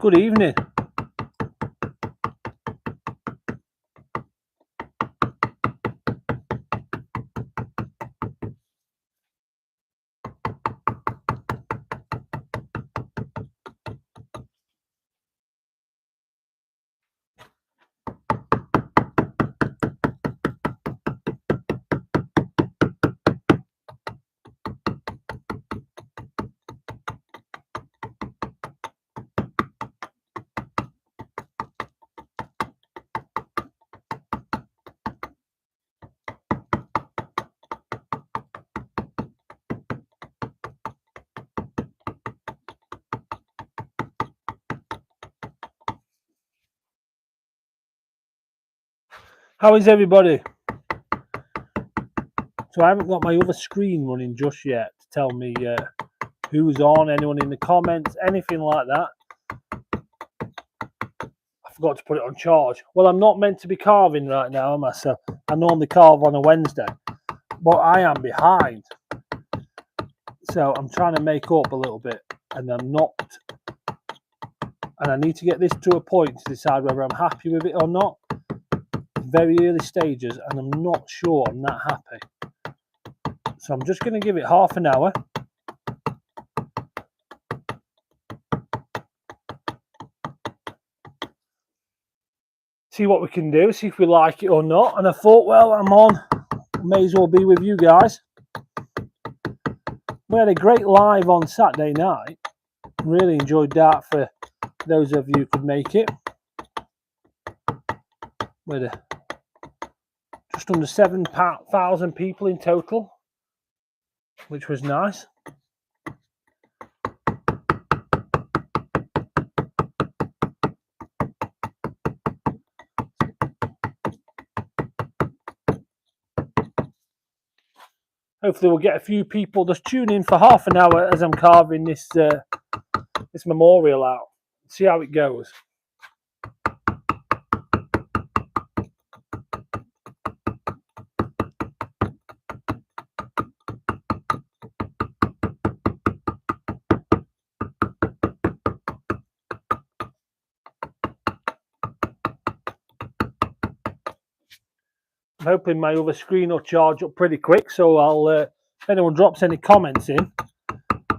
Good evening. How is everybody? So I haven't got my other screen running just yet to tell me who's on, anyone in the comments, anything like that. I forgot to put it on charge. Well, I'm not meant to be carving right now, am I? So I normally carve on a Wednesday, but I am behind. So I'm trying to make up a little bit, and I'm not. And I need to get this to a point to decide whether I'm happy with it or not. Very early stages, and I'm not sure I'm that happy. So I'm just going to give it half an hour. See what we can do, see if we like it or not. And I thought, well, I'm on, may as well be with you guys. We had a great live on Saturday night. Really enjoyed that for those of you who could make it. We had just under 7,000 people in total, which was nice. Hopefully we'll get a few people just tune in for half an hour as I'm carving this this memorial out. See how it goes. I'm hoping my other screen will charge up pretty quick, so I'll if anyone drops any comments in,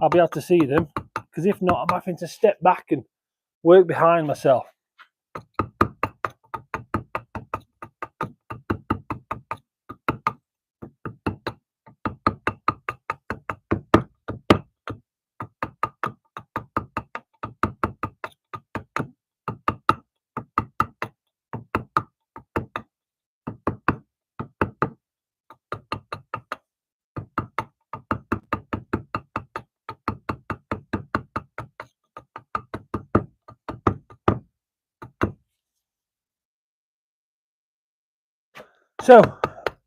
I'll be able to see them, because if not, I'm having to step back and work behind myself. So,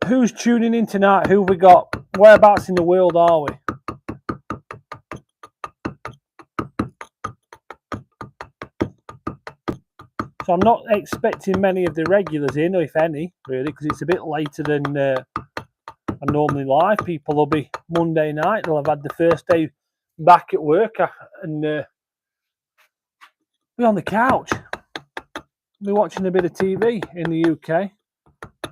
who's tuning in tonight? Who have we got? Whereabouts in the world are we? So I'm not expecting many of the regulars in, if any, really, because it's a bit later than I normally live. People will be Monday night. They'll have had the first day back at work and be on the couch. Be watching a bit of TV in the UK.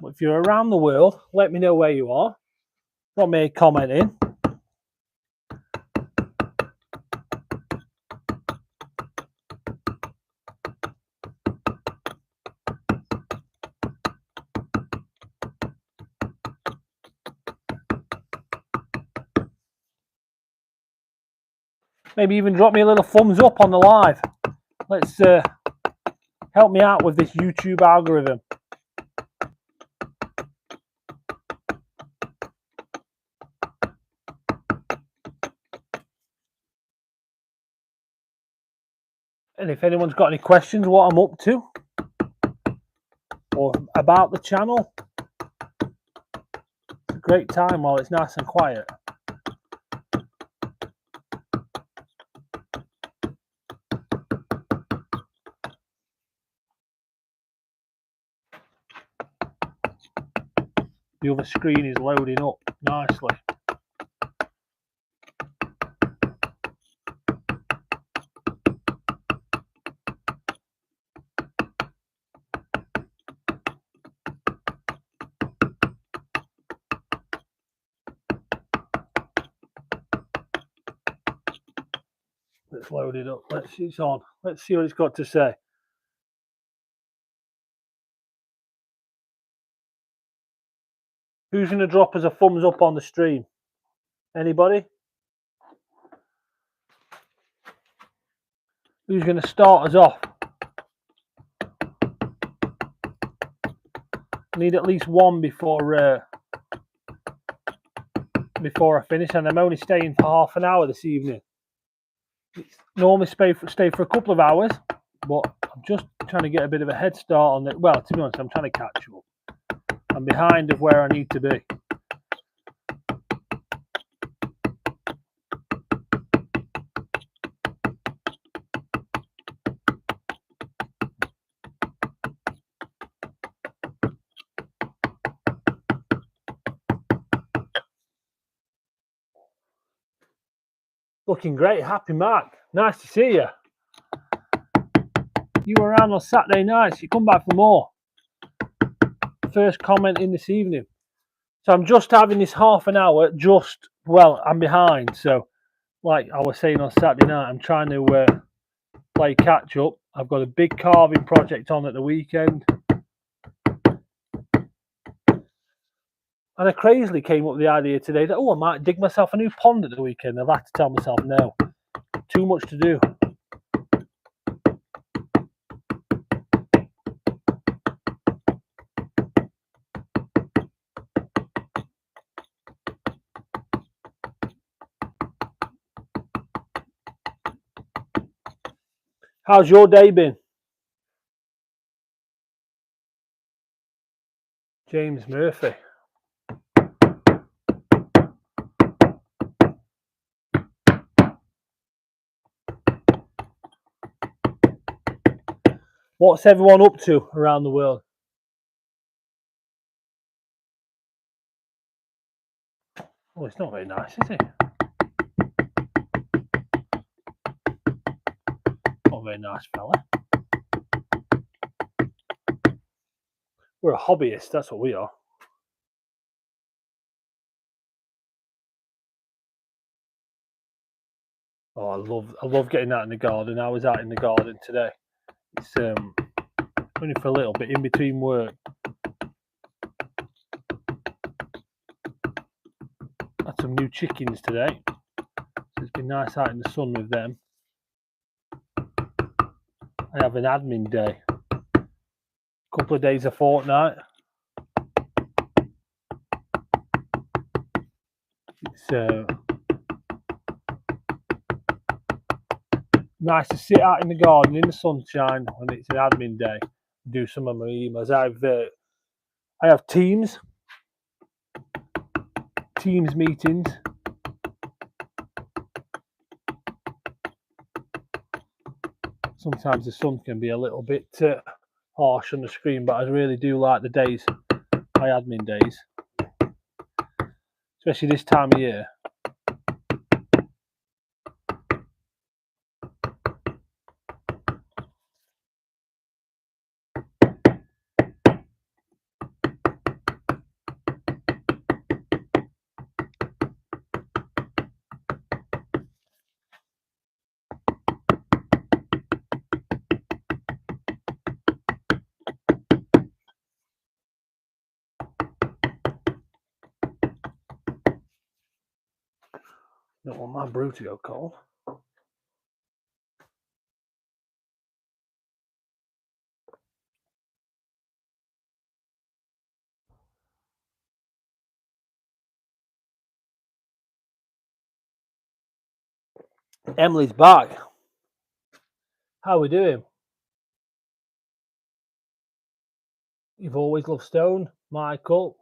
But if you're around the world, let me know where you are. Drop me a comment in. Maybe even drop me a little thumbs up on the live. Let's help me out with this YouTube algorithm. And if anyone's got any questions what I'm up to or about the channel, it's a great time while it's nice and quiet. The other screen is loading up nicely. It's loaded up. Let's see, it's on. Let's see what it's got to say. Who's going to drop us a thumbs up on the stream? Anybody? Who's going to start us off? I need at least one before I finish, and I'm only staying for half an hour this evening. It's normally stay for a couple of hours, but I'm just trying to get a bit of a head start on it. Well, to be honest, I'm trying to catch up. I'm behind of where I need to be. Looking great, happy Mark. Nice to see you. You were around on Saturday nights. You come back for more. First comment in this evening. So I'm just having this half an hour. Well, I'm behind. So, like I was saying on Saturday night, I'm trying to play catch up. I've got a big carving project on at the weekend. And I crazily came up with the idea today that, I might dig myself a new pond at the weekend. I've had to tell myself no. Too much to do. How's your day been? James Murphy. What's everyone up to around the world? Oh, it's not very nice, is it? Not a very nice fella. We're a hobbyist, that's what we are. Oh, I love getting out in the garden. I was out in the garden today. It's only for a little bit in between work. Had some new chickens today, so it's been nice out in the sun with them. I have an admin day, a couple of days a fortnight. It's nice to sit out in the garden in the sunshine when it's an admin day. Do some of my emails. I have Teams meetings. Sometimes the sun can be a little bit harsh on the screen, but I really do like the days, my admin days, especially this time of year. Don't want my brew to go cold. Emily's back. How are we doing? You've always loved stone, Michael.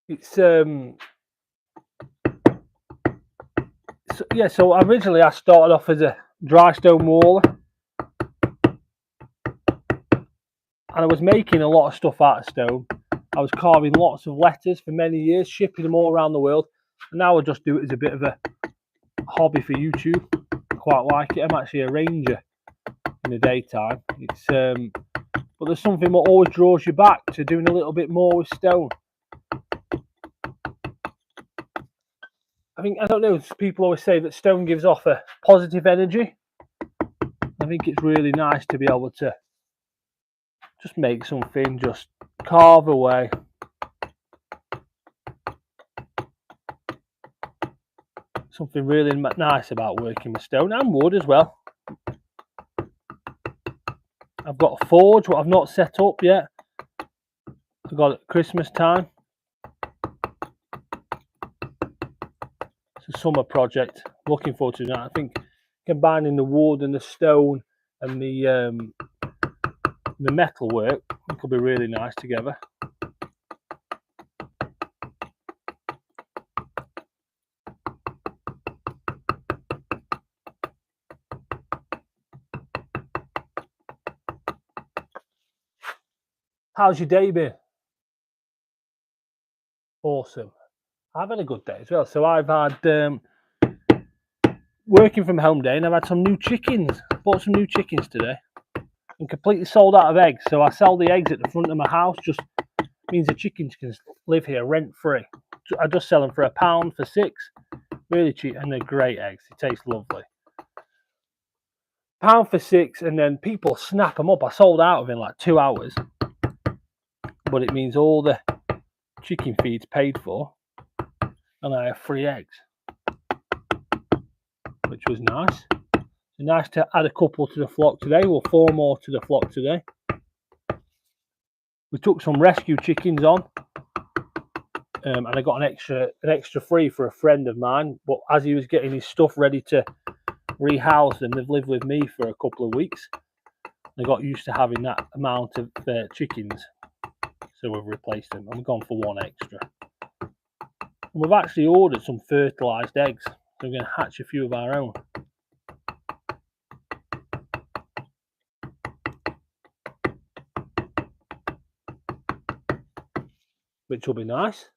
It's so originally I started off as a dry stone waller, and I was making a lot of stuff out of stone. I was carving lots of letters for many years, shipping them all around the world, and now I just do it as a bit of a hobby for YouTube. I quite like it. I'm actually a ranger in the daytime. It's but there's something that always draws you back to doing a little bit more with stone. I don't know, people always say that stone gives off a positive energy. I think it's really nice to be able to just make something, just carve away. Something really nice about working with stone and wood as well. I've got a forge, what I've not set up yet. I've got it at Christmas time. It's a summer project. Looking forward to that. I think combining the wood and the stone and the metal work could be really nice together. How's your day been? Awesome. I've had a good day as well. So I've had working from home day, and I've had some new chickens. Bought some new chickens today. I'm completely sold out of eggs. So I sell the eggs at the front of my house. Just means the chickens can live here rent free. I just sell them for £1 for 6. Really cheap, and they're great eggs. They taste lovely. £1 for 6, and then people snap them up. I sold out of in like 2 hours. But it means all the chicken feed's paid for, and I have free eggs, which was nice. Nice to add a couple to the flock today. Well, 4 more to the flock today. We took some rescue chickens on, and I got an extra free for a friend of mine. But as he was getting his stuff ready to rehouse them, they've lived with me for a couple of weeks. They got used to having that amount of chickens, so we've replaced them, and we've gone for 1 extra. And we've actually ordered some fertilised eggs, so we're going to hatch a few of our own. Which will be nice.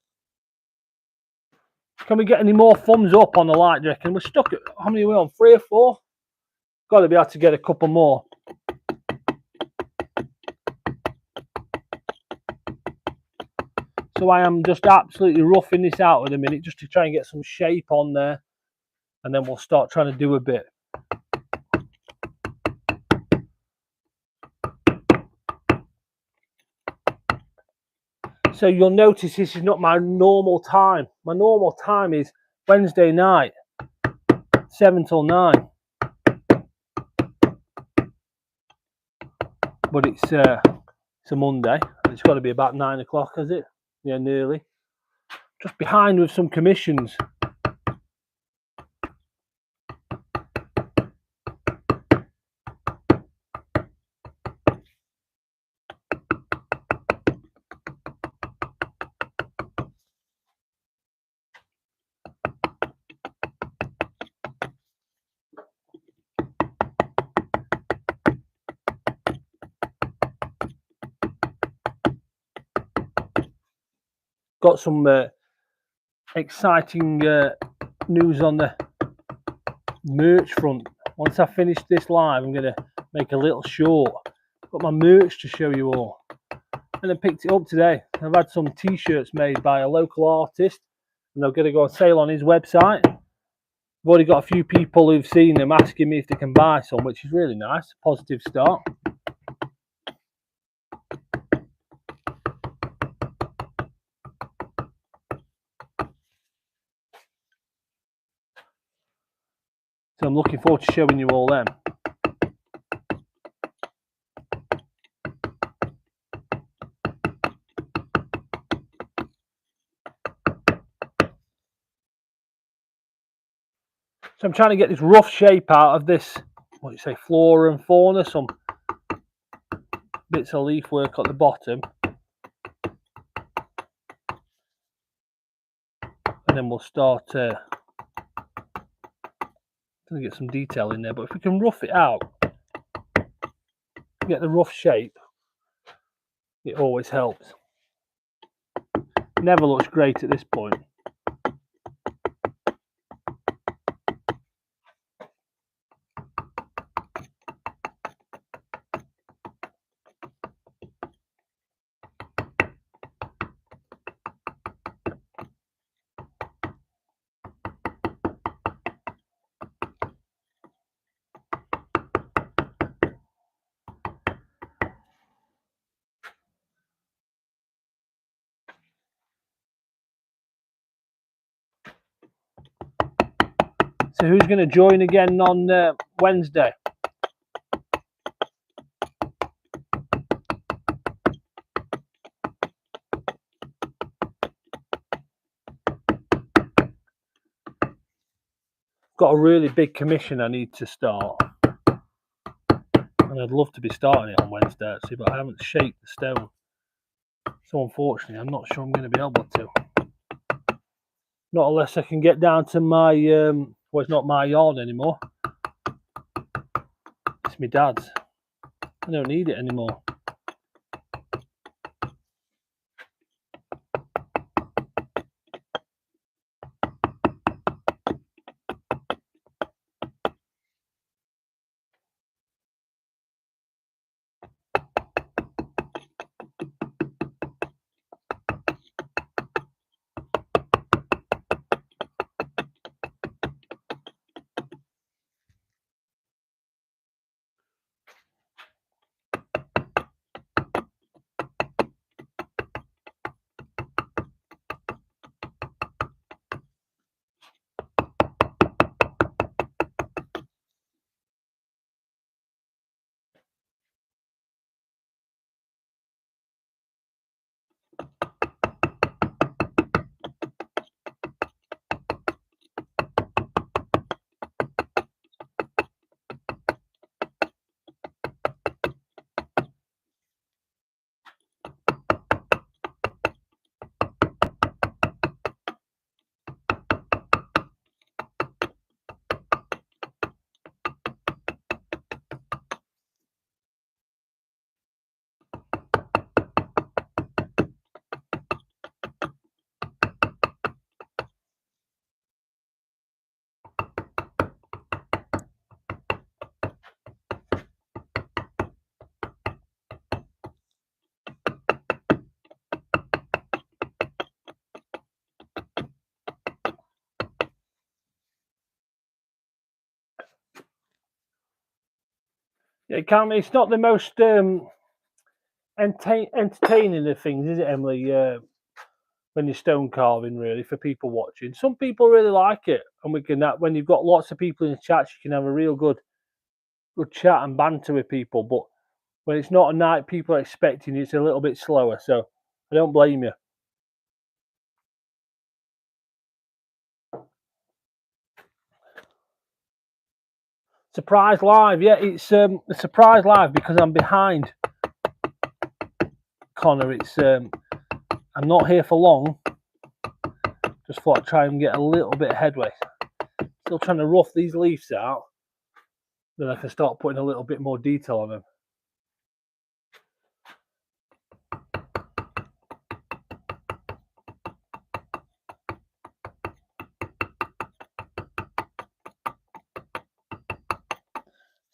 Can we get any more thumbs up on the like, do you reckon? We're stuck at, how many are we on? 3 or 4? Got to be able to get a couple more. So I am just absolutely roughing this out at a minute, just to try and get some shape on there, and then we'll start trying to do a bit. So you'll notice this is not my normal time. My normal time is Wednesday night, 7 till 9. But it's a Monday, and it's got to be about 9 o'clock, has it? Yeah, nearly. Just behind with some commissions. Got some exciting news on the merch front. Once I finish this live, I'm going to make a little short. Got my merch to show you all. And I picked it up today. I've had some t-shirts made by a local artist, and they're going to go on sale on his website. I've already got a few people who've seen them asking me if they can buy some, which is really nice. Positive start. So I'm looking forward to showing you all them. So I'm trying to get this rough shape out of this, what do you say, flora and fauna, some bits of leaf work at the bottom. And then we'll start to get some detail in there. But if we can rough it out, get the rough shape, it always helps. Never looks great at this point. So who's going to join again on Wednesday? Got a really big commission I need to start, and I'd love to be starting it on Wednesday actually, but I haven't shaped the stone, so unfortunately I'm not sure I'm going to be able to. Not unless I can get down to my well, it's not my yard anymore, it's my dad's. I don't need it anymore. Yeah, it's not the most entertaining of things, is it, Emily? When you're stone carving, really, for people watching. Some people really like it, and we can when you've got lots of people in the chat, you can have a real good chat and banter with people. But when it's not a night people are expecting, it's a little bit slower. So I don't blame you. Surprise live, yeah, it's a surprise live because I'm behind Connor. It's I'm not here for long. Just thought I'd try and get a little bit of headway. Still trying to rough these leaves out, then I can start putting a little bit more detail on them.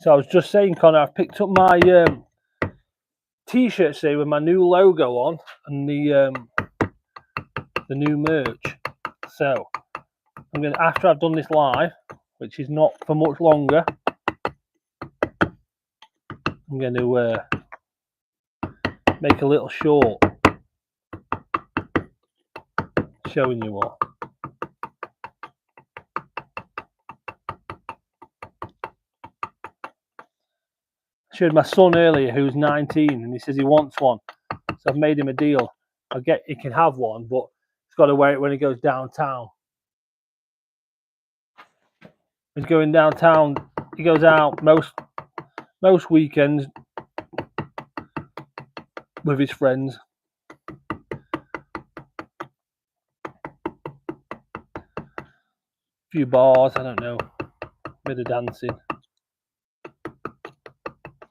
So I was just saying, Connor, I've picked up my t-shirt today with my new logo on and the new merch. So I'm gonna, after I've done this live, which is not for much longer, I'm going to make a little short showing you all. I showed my son earlier, who's 19, and he says he wants one. So I've made him a deal. He can have one, but he's got to wear it when he goes downtown. He's going downtown. He goes out most weekends with his friends. A few bars, I don't know, a bit of dancing.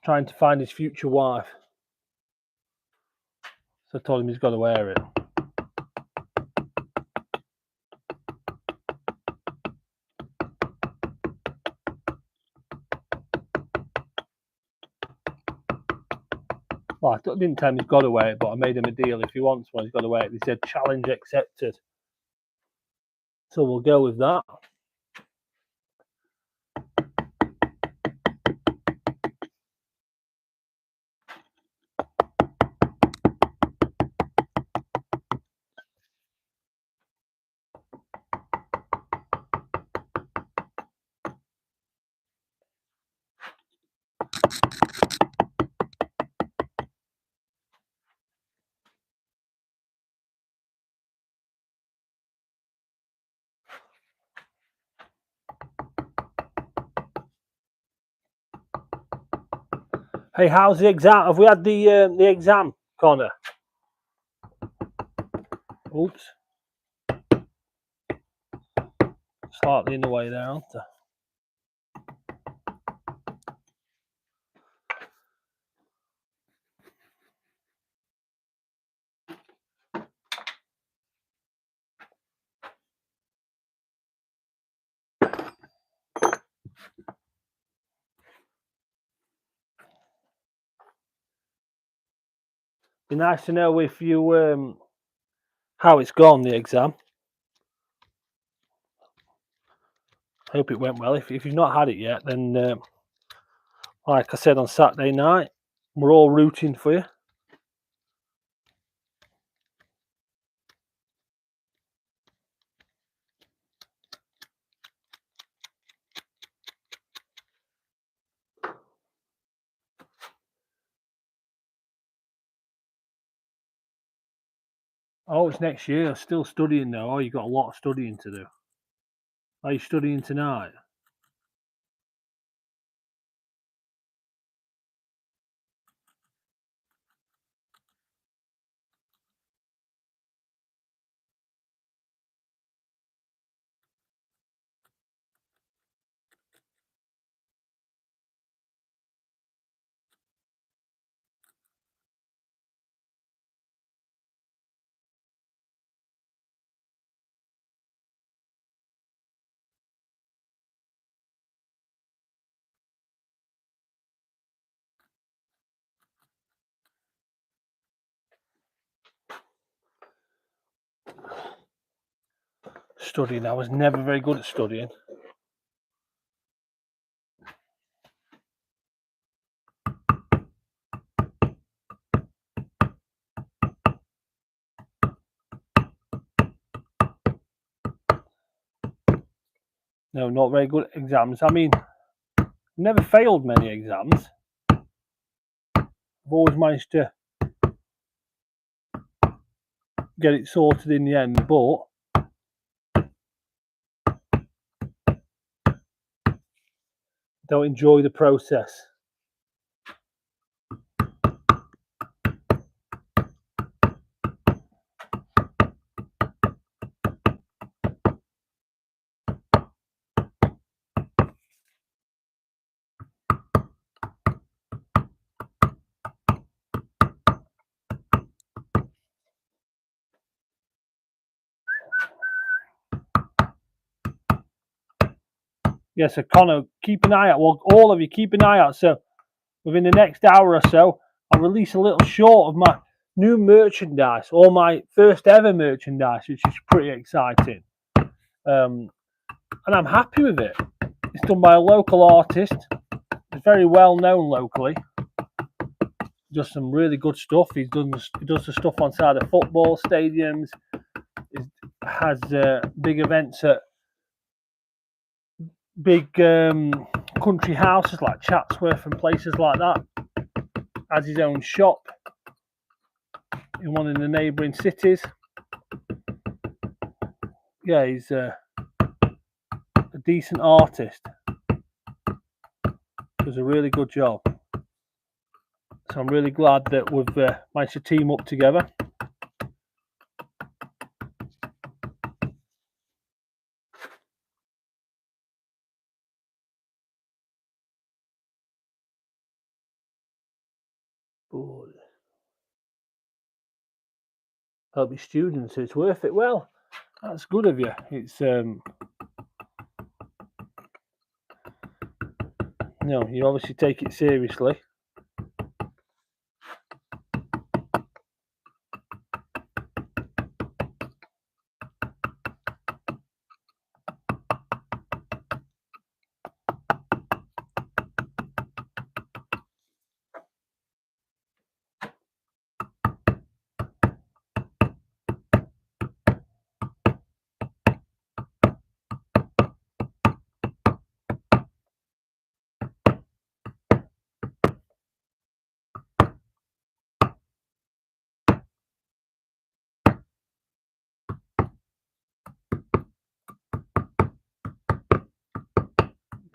Trying to find his future wife. So I told him he's got to wear it. Well, I didn't tell him he's got to wear it, but I made him a deal. If he wants one, he's got to wear it. He said, challenge accepted. So we'll go with that. Hey, how's the exam? Have we had the exam, Connor? Oops. Slightly in the way there, aren't I? Be nice to know if you how it's gone, the exam. Hope it went well. If you've not had it yet, then like I said on Saturday night, we're all rooting for you. Oh, it's next year. Still studying though. Oh, you've got a lot of studying to do. Are you studying tonight? Studying. I was never very good at studying. No, not very good at exams. I mean, never failed many exams. I've always managed to get it sorted in the end, but don't enjoy the process. Yeah, so Connor, keep an eye out. Well, all of you, keep an eye out. So within the next hour or so, I'll release a little short of my new merchandise, or my first ever merchandise, which is pretty exciting. And I'm happy with it. It's done by a local artist. It's very well known locally. Does some really good stuff. He does the stuff on side of football stadiums. He has big events at big country houses like Chatsworth and places like that. Has his own shop in one of the neighbouring cities. Yeah, he's a decent artist. Does a really good job. So I'm really glad that we've managed to team up together. Good. Help your students, it's worth it. Well, that's good of you. It's you obviously take it seriously.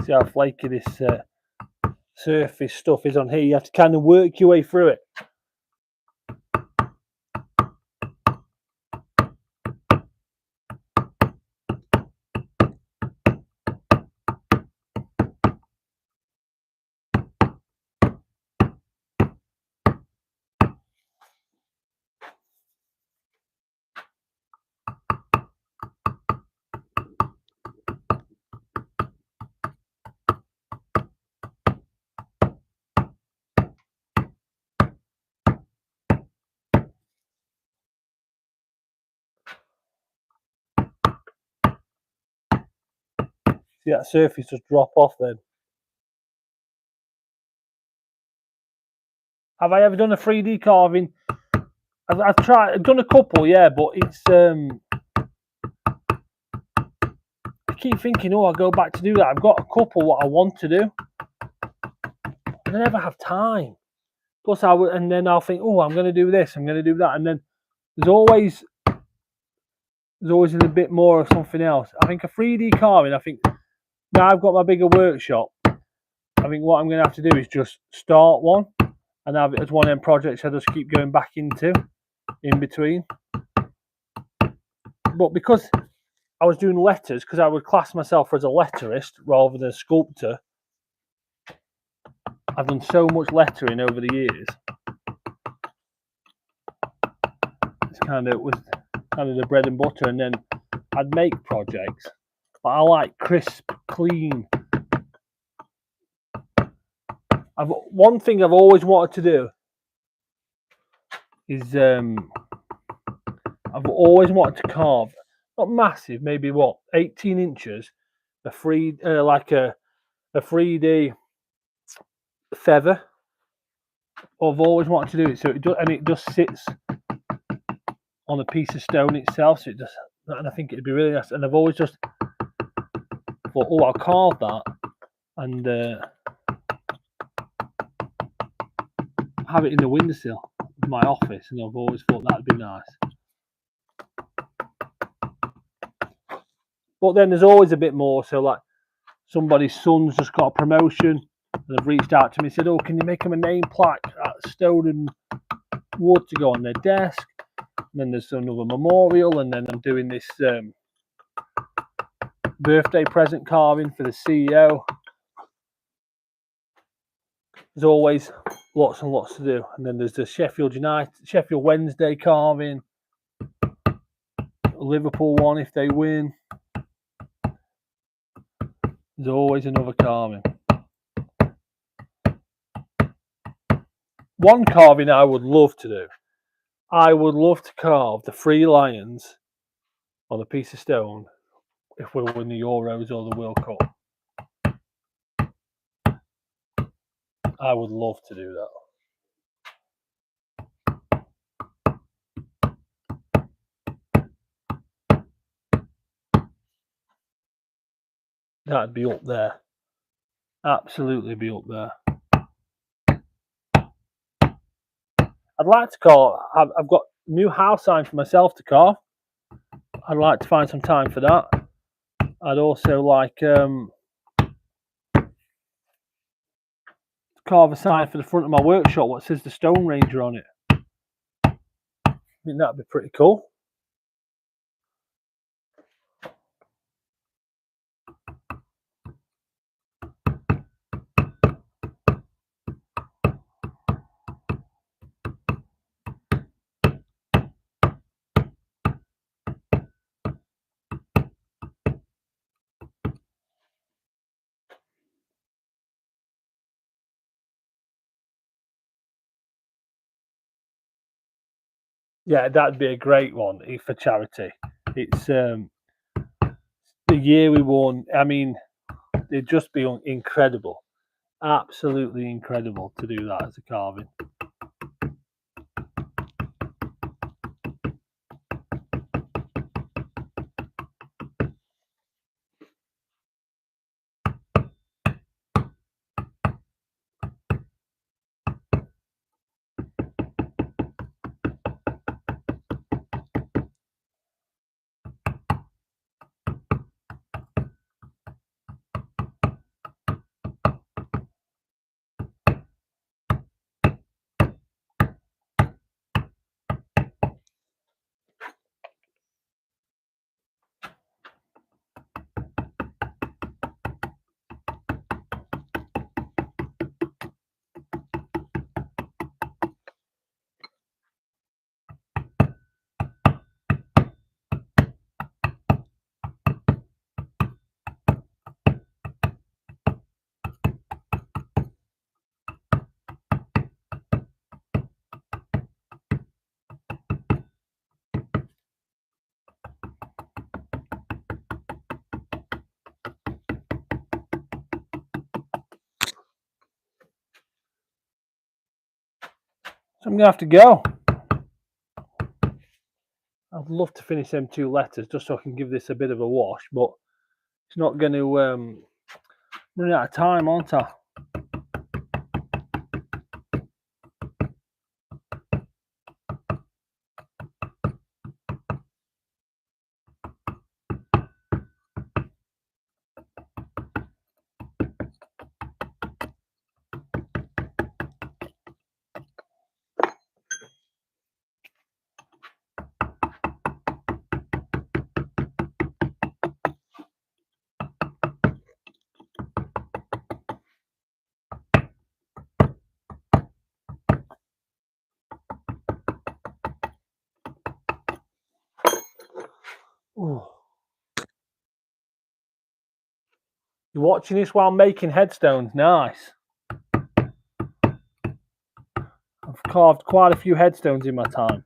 See how flaky this surface stuff is on here. You have to kind of work your way through it. See that surface just drop off then. Have I ever done a 3D carving? I've done a couple, yeah, but it's I keep thinking, oh, I'll go back to do that. I've got a couple what I want to do, and I never have time. Plus, and then I'll think, oh, I'm going to do this, I'm going to do that, and then there's always a bit more of something else. I think a 3D carving. I think now I've got my bigger workshop. I think what I'm going to have to do is just start one and have it as one of them projects I just keep going back into in between. But because I was doing letters, because I would class myself as a letterist rather than a sculptor, I've done so much lettering over the years. It was kind of the bread and butter, and then I'd make projects, but I like crisp, clean. One thing I've always wanted to do is I've always wanted to carve, not massive, maybe 18 inches, like a 3D feather. I've always wanted to do it, so it just sits on a piece of stone itself. So and I think it'd be really nice. And I've always just thought, oh, I'll carve that and have it in the windowsill of my office. And I've always thought that'd be nice. But then there's always a bit more. So like somebody's son's just got a promotion, and they've reached out to me and said, oh, can you make them a name plaque at stone and wood to go on their desk? And then there's another memorial, and then I'm doing this birthday present carving for the CEO. There's always lots and lots to do. And then there's the Sheffield Wednesday carving, Liverpool one if they win. There's always another carving. One carving I would love to do. I would love to carve the 3 lions on a piece of stone if we win the Euros or the World Cup. I would love to do that. That'd be up there. Absolutely be up there. I'd like to carve. I've got a new house sign for myself to carve. I'd like to find some time for that. I'd also like to carve a sign for the front of my workshop what says TheStoneRanger on it. I think that'd be pretty cool. Yeah, that'd be a great one for charity. It's the year we won. I mean, it'd just be incredible, absolutely incredible to do that as a carving. So I'm gonna have to go. I'd love to finish them 2 letters just so I can give this a bit of a wash, but it's not going to run out of time, aren't I? Ooh. You're watching this while making headstones. Nice. I've carved quite a few headstones in my time.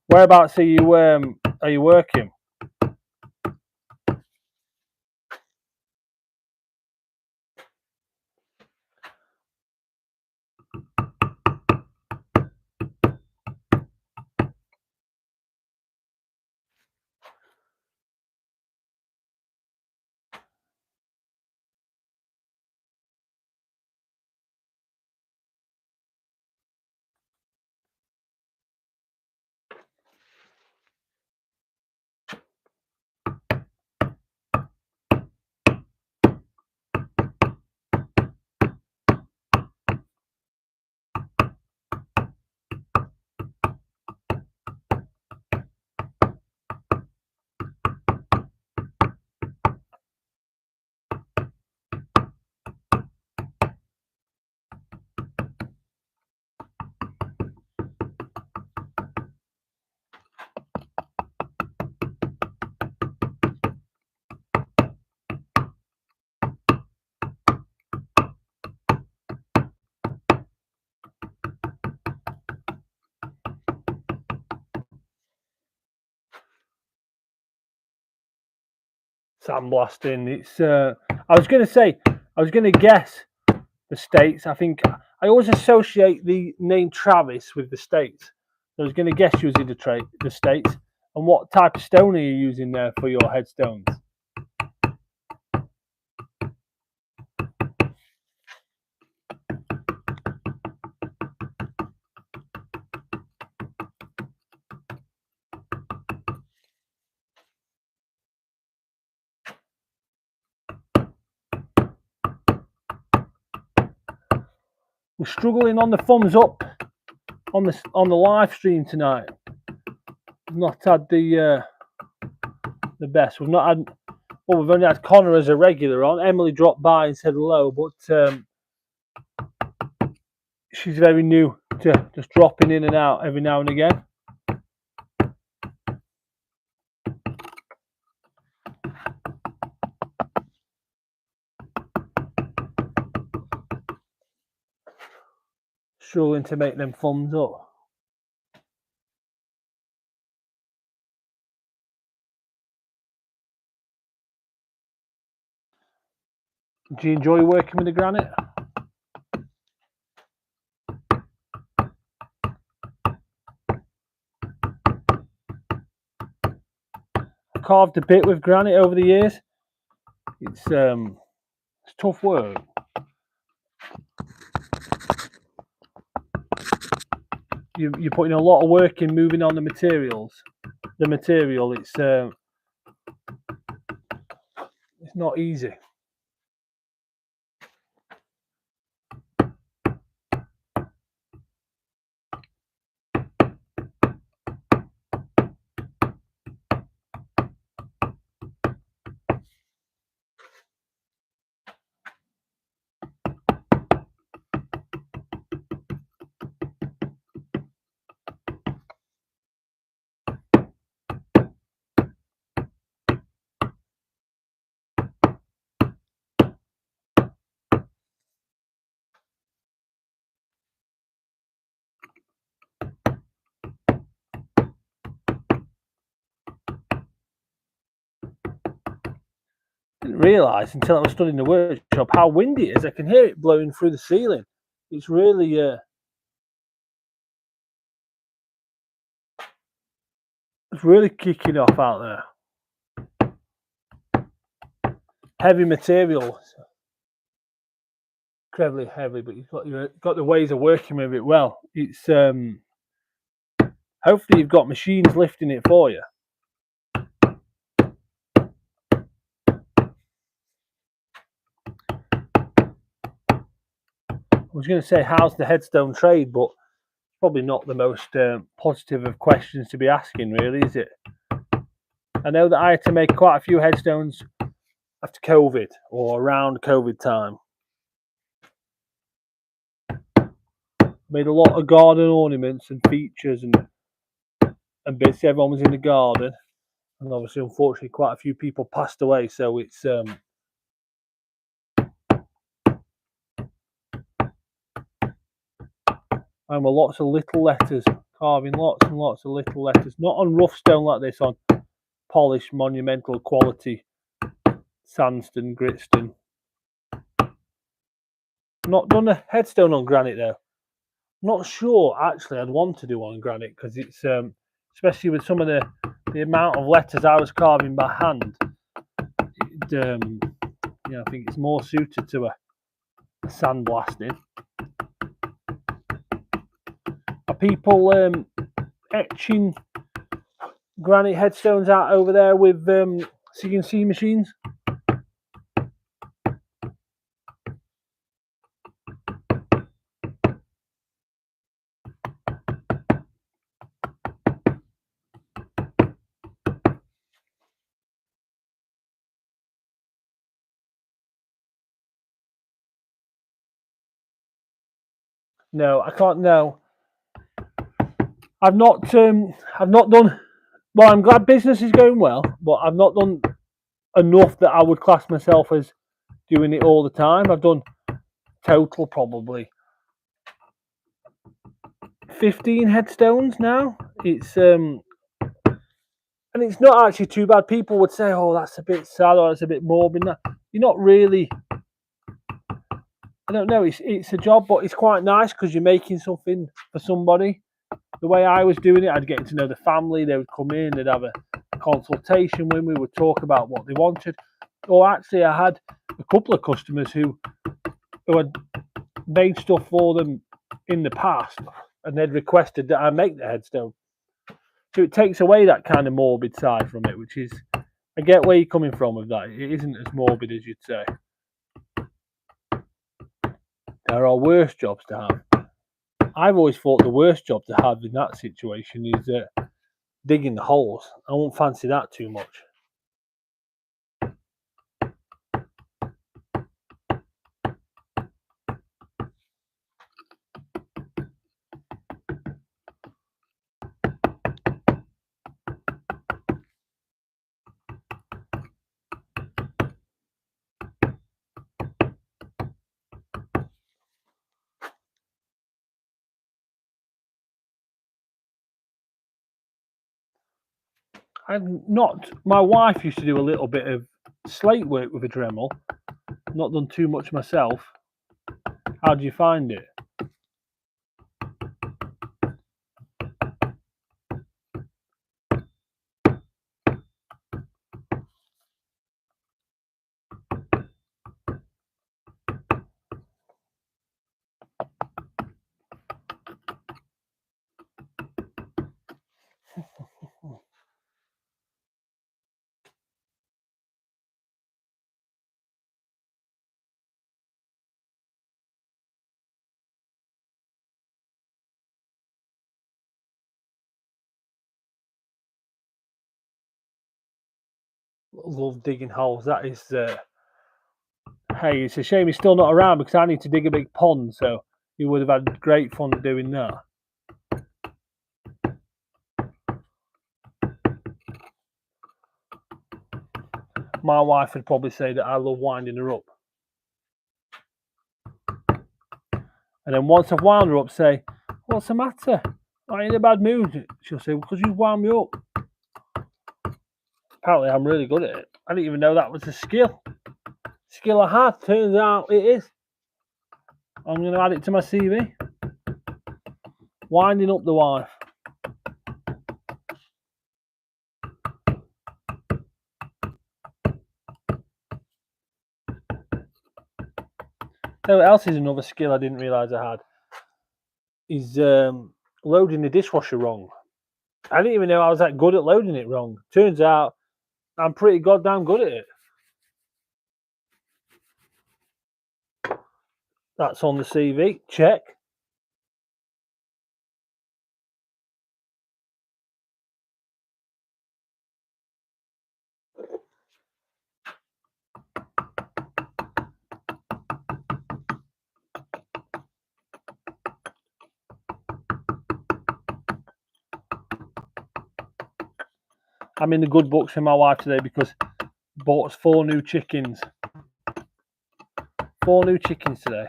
Whereabouts are you working? Sandblasting. It's. I was going to guess the States. I think I always associate the name Travis with the States. I was going to guess you was in the States. And what type of stone are you using there for your headstones? We're struggling on the thumbs up on the live stream tonight. We've not had the best. We've not had. Well, we've only had Connor as a regular on. Emily dropped by and said hello, but she's very new to just dropping in and out every now and again. Struggling to make them thumbs up. Do you enjoy working with the granite? I've carved a bit with granite over the years. It's tough work. You're putting a lot of work in moving on the materials. The material, it's not easy. Didn't realise until I was studying the workshop how windy it is. I can hear it blowing through the ceiling. It's really It's really kicking off out there. Heavy material, incredibly heavy, but you've got the ways of working with it well. It's hopefully you've got machines lifting it for you. I was going to say, how's the headstone trade, but probably not the most positive of questions to be asking, really, is it? I know that I had to make quite a few headstones after COVID or around COVID time. Made a lot of garden ornaments and features and bits. Everyone was in the garden, and obviously, unfortunately, quite a few people passed away. So it's and with lots of little letters, carving lots and lots of little letters, not on rough stone like this, on polished monumental quality sandstone, gritstone. Not done a headstone on granite though. Not sure actually I'd want to do on granite because it's especially with some of the amount of letters I was carving by hand. Yeah, I think it's more suited to a sandblasting. Are people etching granite headstones out over there with CNC machines? No, I can't. No, I've not done. Well, I'm glad business is going well, but I've not done enough that I would class myself as doing it all the time. I've done total probably 15 headstones now. It's and it's not actually too bad. People would say, "Oh, that's a bit sad or that's a bit morbid." You're not really. I don't know. It's a job, but it's quite nice because you're making something for somebody. The way I was doing it, I'd get to know the family. They would come in, they'd have a consultation with me, would talk about what they wanted. Or actually, I had a couple of customers who had made stuff for them in the past, and they'd requested that I make the headstone. So it takes away that kind of morbid side from it, which is, I get where you're coming from with that. It isn't as morbid as you'd say. There are worse jobs to have. I've always thought the worst job to have in that situation is digging the holes. I won't fancy that too much. I'm not. My wife used to do a little bit of slate work with a Dremel. Not done too much myself. How do you find it? Love digging holes. That is. Hey, it's a shame he's still not around because I need to dig a big pond. So he would have had great fun doing that. My wife would probably say that I love winding her up. And then once I've wound her up, say, "What's the matter? Are you in a bad mood?" She'll say, "Because you wound me up." Apparently, I'm really good at it. I didn't even know that was a skill. Skill I had. Turns out it is. I'm going to add it to my CV. Winding up the wife. what else is another skill I didn't realise I had? Is loading the dishwasher wrong. I didn't even know I was that good at loading it wrong. Turns out I'm pretty goddamn good at it. That's on the CV. Check. I'm in the good books with my wife today because I bought us 4 new chickens. 4 new chickens today.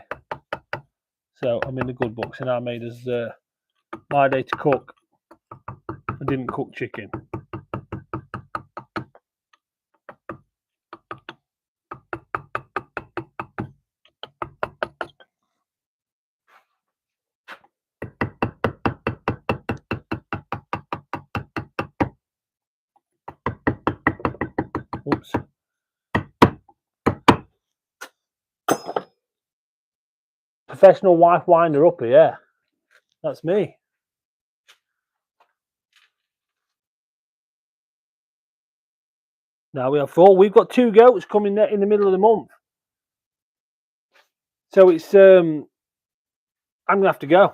So I'm in the good books, and I made us my day to cook. I didn't cook chicken. Oops. Professional wife winder upper, yeah. That's me. Now we have 4. We've got 2 goats coming in the middle of the month. So it's I'm gonna have to go.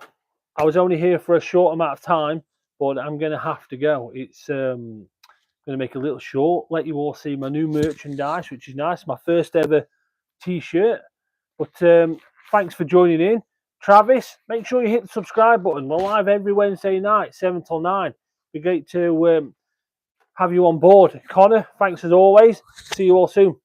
I was only here for a short amount of time, but I'm gonna have to go. It's gonna make a little short, let you all see my new merchandise, which is nice. My first ever t-shirt. But thanks for joining in. Travis, make sure you hit the subscribe button. We're live every Wednesday night, 7 till 9. It'd be great to have you on board. Connor, thanks as always. See you all soon.